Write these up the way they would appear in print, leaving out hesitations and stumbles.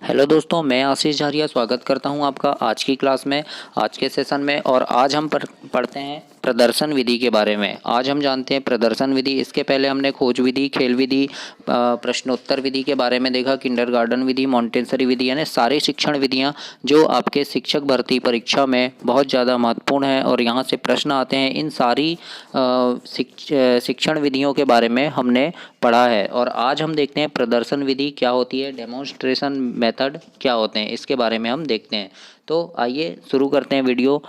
Hello दोस्तों, मैं आशीष झारिया स्वागत करता हूं आपका आज की क्लास में, आज के सेशन में। और आज हम पढ़ते हैं प्रदर्शन विधि के बारे में। आज हम जानते हैं प्रदर्शन विधि। इसके पहले हमने खोज विधि, खेल विधि, प्रश्नोत्तर विधि के बारे में देखा, किंडरगार्टन विधि, मॉन्टेसरी विधि, यानी सारी शिक्षण विधियां जो आपके शिक्षक भर्ती परीक्षा में बहुत ज़्यादा महत्वपूर्ण है और यहाँ से प्रश्न आते हैं। इन सारी शिक्षण विधियों के बारे में हमने पढ़ा है। और आज हम देखते हैं प्रदर्शन विधि क्या होती है, डेमोन्स्ट्रेशन मेथड क्या होते हैं, इसके बारे में हम देखते हैं। तो आइए शुरू करते हैं वीडियो।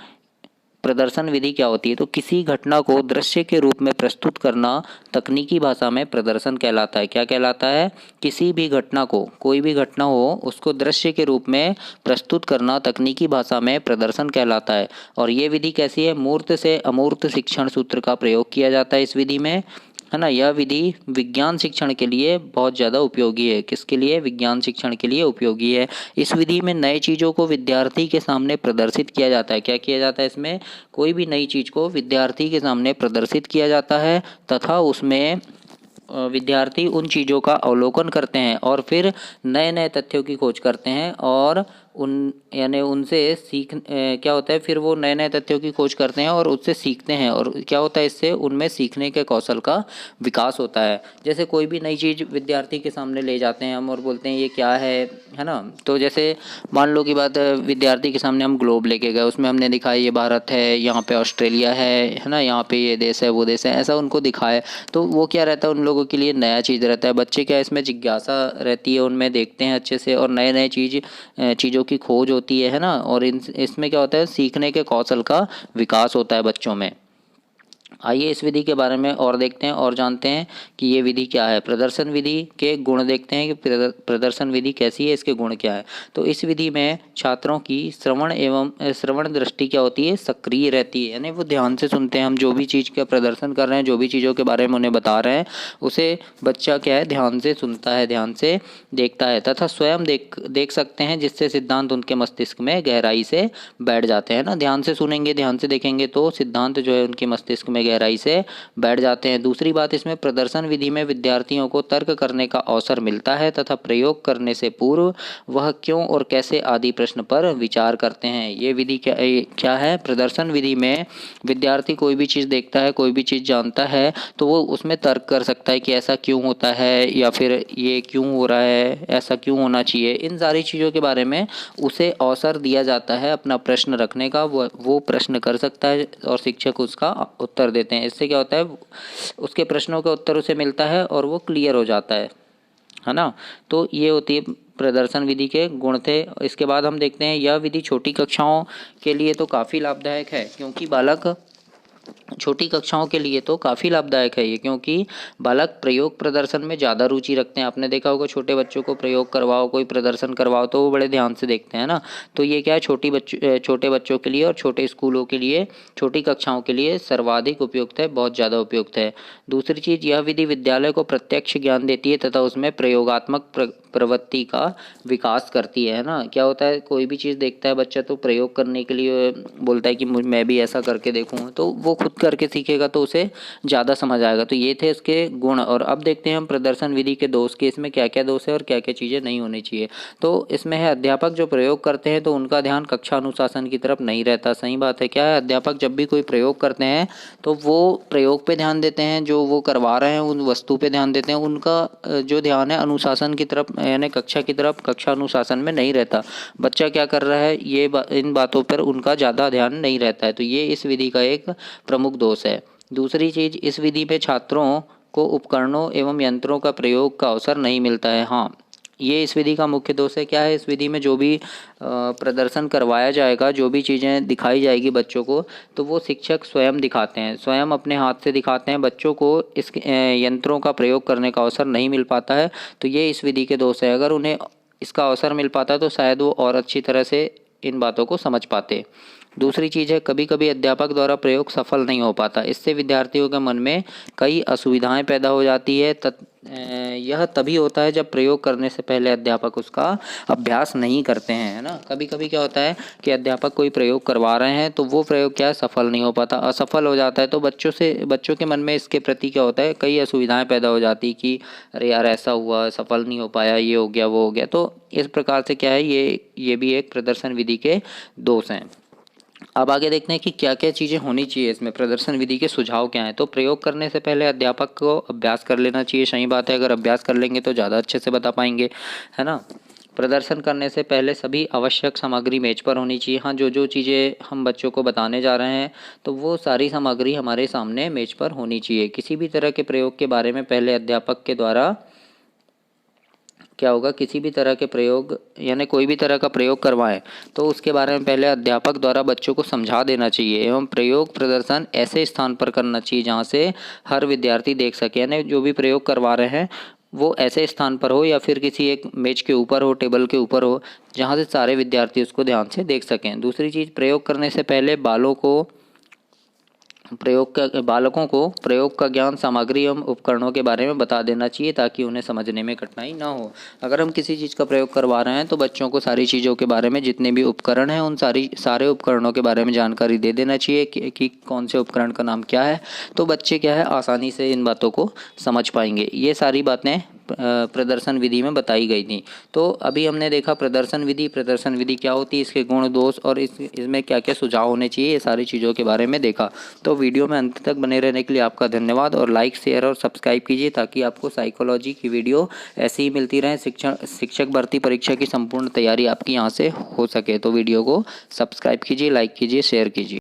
प्रदर्शन विधि क्या होती है? तो किसी घटना को दृश्य के रूप में प्रस्तुत करना तकनीकी भाषा में प्रदर्शन कहलाता है। क्या कहलाता है? किसी भी घटना को, कोई भी घटना हो, उसको दृश्य के रूप में प्रस्तुत करना तकनीकी भाषा में प्रदर्शन कहलाता है। और ये विधि कैसी है? मूर्त से अमूर्त शिक्षण सूत्र का प्रयोग किया जाता है इस विधि में, है ना। यह विधि विज्ञान शिक्षण के लिए बहुत ज़्यादा उपयोगी है। किसके लिए? विज्ञान शिक्षण के लिए उपयोगी है। इस विधि में नए चीज़ों को विद्यार्थी के सामने प्रदर्शित किया जाता है। क्या किया जाता है इसमें? कोई भी नई चीज़ को विद्यार्थी के सामने प्रदर्शित किया जाता है तथा उसमें विद्यार्थी उन चीज़ों का अवलोकन करते हैं और फिर नए नए तथ्यों की खोज करते हैं और उन यानी उनसे क्या होता है, फिर वो नए नए तथ्यों की खोज करते हैं और उससे सीखते हैं। और क्या होता है, इससे उनमें सीखने के कौशल का विकास होता है। जैसे कोई भी नई चीज़ विद्यार्थी के सामने ले जाते हैं हम और बोलते हैं ये क्या है ना। तो जैसे मान लो की बात, विद्यार्थी के सामने हम ग्लोब लेके गए, उसमें हमने दिखाया ये भारत है, यहाँ पे ऑस्ट्रेलिया है ना, यहाँ पे ये देश है, वो देश है, ऐसा उनको दिखाया। तो वो क्या रहता है, उन लोगों के लिए नया चीज़ रहता है। बच्चे क्या, इसमें जिज्ञासा रहती है, उनमें देखते हैं अच्छे से और नए नए चीज़ों की खोज होती है ना। और इसमें क्या होता है, सीखने के कौशल का विकास होता है बच्चों में। आइए इस विधि के बारे में और देखते हैं और जानते हैं कि ये विधि क्या है। प्रदर्शन विधि के गुण देखते हैं कि प्रदर्शन विधि कैसी है, इसके गुण क्या है। तो इस विधि में छात्रों की श्रवण दृष्टि क्या होती है, सक्रिय रहती है, यानी वो ध्यान से सुनते हैं। हम जो भी चीज़ का प्रदर्शन कर रहे हैं, जो भी चीज़ों के बारे में उन्हें बता रहे हैं, उसे बच्चा क्या है, ध्यान से सुनता है, ध्यान से देखता है तथा स्वयं देख सकते हैं, जिससे सिद्धांत उनके मस्तिष्क में गहराई से बैठ जाते हैं ना। ध्यान से सुनेंगे, ध्यान से देखेंगे तो सिद्धांत जो है उनके मस्तिष्क में गहराई से बैठ जाते हैं। दूसरी बात, इसमें प्रदर्शन विधि में विद्यार्थियों को तर्क करने का अवसर मिलता है तथा प्रयोग करने से पूर्व वह क्यों और कैसे आदि प्रश्न पर विचार करते हैं। ये विधि क्या है? प्रदर्शन विधि में विद्यार्थी कोई भी चीज़ देखता है, कोई भी चीज़ जानता है, तो वो उसमें तर्क कर सकता है कि ऐसा क्यों होता है या फिर ये क्यों हो रहा है, ऐसा क्यों होना चाहिए। इन सारी चीज़ों के बारे में उसे अवसर दिया जाता है अपना प्रश्न रखने का। वो प्रश्न कर सकता है और शिक्षक उसका उत्तर देते हैं। इससे क्या होता है, उसके प्रश्नों का उत्तर उसे मिलता है और वो क्लियर हो जाता है ना। तो ये होती है प्रदर्शन विधि के गुण थे। इसके बाद हम देखते हैं, यह विधि छोटी कक्षाओं के लिए तो काफ़ी लाभदायक है, क्योंकि बालक छोटी कक्षाओं के लिए तो काफ़ी लाभदायक है ये, क्योंकि बालक प्रयोग प्रदर्शन में ज़्यादा रुचि रखते हैं। आपने देखा होगा, छोटे बच्चों को प्रयोग करवाओ, कोई प्रदर्शन करवाओ तो वो बड़े ध्यान से देखते हैं ना। तो ये क्या है, छोटे बच्चों के लिए और छोटे स्कूलों के लिए, छोटी कक्षाओं के लिए सर्वाधिक उपयुक्त है, बहुत ज़्यादा उपयुक्त है। दूसरी चीज़, यह विधि विद्यालय को प्रत्यक्ष ज्ञान देती है तथा उसमें प्रयोगात्मक प्रवृत्ति का विकास करती है ना। क्या होता है, कोई भी चीज़ देखता है बच्चा तो प्रयोग करने के लिए बोलता है कि मैं भी ऐसा करके देखूँ, तो वो खुद करके सीखेगा तो उसे ज़्यादा समझ आएगा। तो ये थे इसके गुण। और अब देखते हैं हम प्रदर्शन विधि के दोष के, इसमें क्या क्या दोष है और क्या क्या चीज़ें नहीं होनी चाहिए। तो इसमें है, अध्यापक जो प्रयोग करते हैं तो उनका ध्यान कक्षा अनुशासन की तरफ नहीं रहता। सही बात है। क्या है, अध्यापक जब भी कोई प्रयोग करते हैं तो वो प्रयोग पे ध्यान देते हैं, जो वो करवा रहे हैं उन वस्तु पे ध्यान देते हैं। उनका जो ध्यान है अनुशासन की तरफ यानी कक्षा की तरफ, कक्षा अनुशासन में नहीं रहता। बच्चा क्या कर रहा है, इन बातों पर उनका ज़्यादा ध्यान नहीं रहता है। तो ये इस विधि का एक प्रमुख दोष है। दूसरी चीज़, इस विधि में छात्रों को उपकरणों एवं यंत्रों का प्रयोग का अवसर नहीं मिलता है। हाँ, ये इस विधि का मुख्य दोष है। क्या है, इस विधि में जो भी प्रदर्शन करवाया जाएगा, जो भी चीज़ें दिखाई जाएगी बच्चों को, तो वो शिक्षक स्वयं दिखाते हैं, स्वयं अपने हाथ से दिखाते हैं। बच्चों को इस यंत्रों का प्रयोग करने का अवसर नहीं मिल पाता है। तो ये इस विधि के दोष है। अगर उन्हें इसका अवसर मिल पाता तो शायद वो और अच्छी तरह से इन बातों को समझ पाते। दूसरी चीज़ है, कभी कभी अध्यापक द्वारा प्रयोग सफल नहीं हो पाता। इससे विद्यार्थियों के मन में कई असुविधाएं पैदा हो जाती है यह तभी होता है जब प्रयोग करने से पहले अध्यापक उसका अभ्यास नहीं करते हैं, है ना। कभी कभी क्या होता है कि अध्यापक कोई प्रयोग करवा रहे हैं तो वो प्रयोग क्या है, सफल नहीं हो पाता, असफल हो जाता है, तो बच्चों के मन में इसके प्रति क्या होता है, कई असुविधाएं पैदा हो जाती कि अरे यार ऐसा हुआ, सफल नहीं हो पाया, ये हो गया वो हो गया। तो इस प्रकार से क्या है, ये भी एक प्रदर्शन विधि के दोष हैं। अब आगे देखते हैं कि क्या क्या चीज़ें होनी चाहिए इसमें, प्रदर्शन विधि के सुझाव क्या हैं। तो प्रयोग करने से पहले अध्यापक को अभ्यास कर लेना चाहिए, सही बात है, अगर अभ्यास कर लेंगे तो ज़्यादा अच्छे से बता पाएंगे, है ना। प्रदर्शन करने से पहले सभी आवश्यक सामग्री मेज पर होनी चाहिए। हाँ, जो जो चीज़ें हम बच्चों को बताने जा रहे हैं तो वो सारी सामग्री हमारे सामने मेज पर होनी चाहिए। किसी भी तरह के प्रयोग के बारे में पहले अध्यापक के द्वारा क्या होगा, किसी भी तरह के प्रयोग यानी कोई भी तरह का प्रयोग करवाएं तो उसके बारे में पहले अध्यापक द्वारा बच्चों को समझा देना चाहिए। एवं प्रयोग प्रदर्शन ऐसे स्थान पर करना चाहिए जहां से हर विद्यार्थी देख सके, यानी जो भी प्रयोग करवा रहे हैं वो ऐसे स्थान पर हो या फिर किसी एक मेज के ऊपर हो, टेबल के ऊपर हो, जहाँ से सारे विद्यार्थी उसको ध्यान से देख सकें। दूसरी चीज़, प्रयोग करने से पहले बालकों को प्रयोग का ज्ञान, सामग्री एवं उपकरणों के बारे में बता देना चाहिए ताकि उन्हें समझने में कठिनाई ना हो। अगर हम किसी चीज़ का प्रयोग करवा रहे हैं तो बच्चों को सारी चीज़ों के बारे में, जितने भी उपकरण हैं उन सारे उपकरणों के बारे में जानकारी दे देना चाहिए कि कौन से उपकरण का नाम क्या है, तो बच्चे क्या है आसानी से इन बातों को समझ पाएंगे। ये सारी बातें प्रदर्शन विधि में बताई गई थी। तो अभी हमने देखा प्रदर्शन विधि क्या होती है, इसके गुण दोष और इसमें क्या क्या सुझाव होने चाहिए, ये सारी चीज़ों के बारे में देखा। तो वीडियो में अंत तक बने रहने के लिए आपका धन्यवाद, और लाइक शेयर और सब्सक्राइब कीजिए ताकि आपको साइकोलॉजी की वीडियो ऐसे ही मिलती रहे। शिक्षक भर्ती परीक्षा की संपूर्ण तैयारी आपकी यहाँ से हो सके। तो वीडियो को सब्सक्राइब कीजिए, लाइक कीजिए, शेयर कीजिए।